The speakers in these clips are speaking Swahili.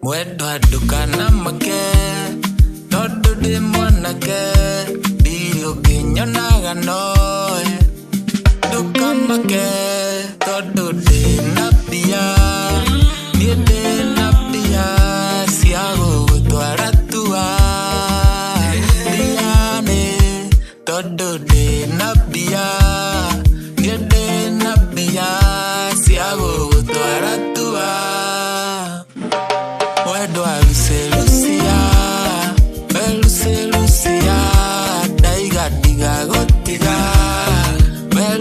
Mwendo ndukana make tondu ndi mwanake ndirĩ ũngĩnyonaga noe ndukamake tondu ndĩna mbia niĩ ndĩna mbia cia gũgũtwara tua ndianĩ tondu ndĩna mbia niĩ ndĩna mbia cia gũgũtwara tua Mwendo wa Lucia Lucia ndaiga ndigagũtiga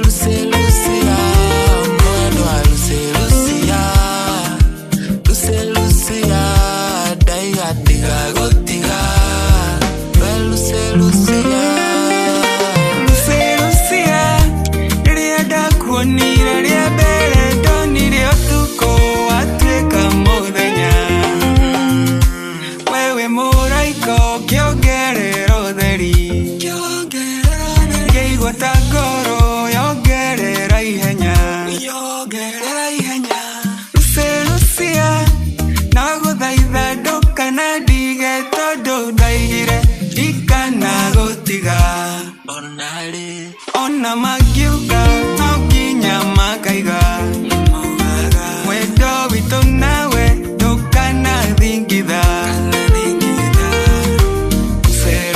Lucia mwendo wa Lucia ndaiga ndigagũtiga Lucia rĩrĩa ndakuonire rĩa mbere ndonire ũtukũ watuĩka mũthenya wewe mũraika ũkĩongerera ũtheri ngĩigua ta ngoro yongerera ihenya Lucia ndagũthaitha ndũkanandige tondũ ndaigire ndikanagũtiga ona mangiuga no nginya makaiga mwendo witũ nawe ndũkanathingitha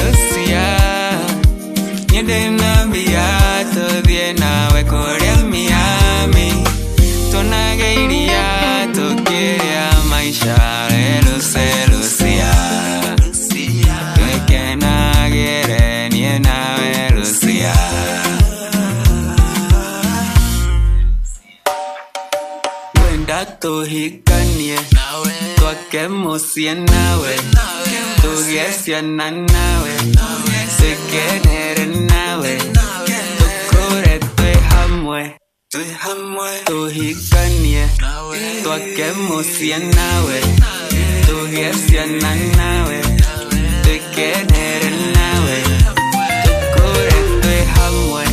Lucia niĩ ndĩna mbia tũthiĩ nawe kũrĩa Miami tũnage iria tũkĩrĩa maisha Lucia twĩkenagĩre niĩ nawe Lucia ngwenda tũhikanie twake mũciĩ nawe tũgĩe ciana nawe tũkenere nawe tũkũre twĩ hamwe tũhikanie twake mũciĩ nawe tũgĩe ciana nawe tũkenere nawe tũkũre twĩ hamwe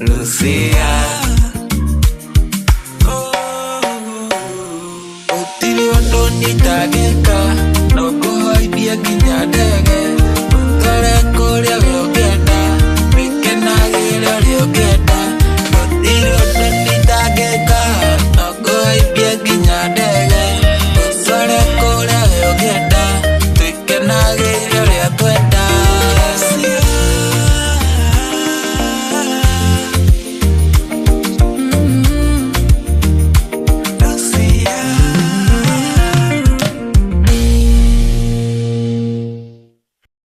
Lucia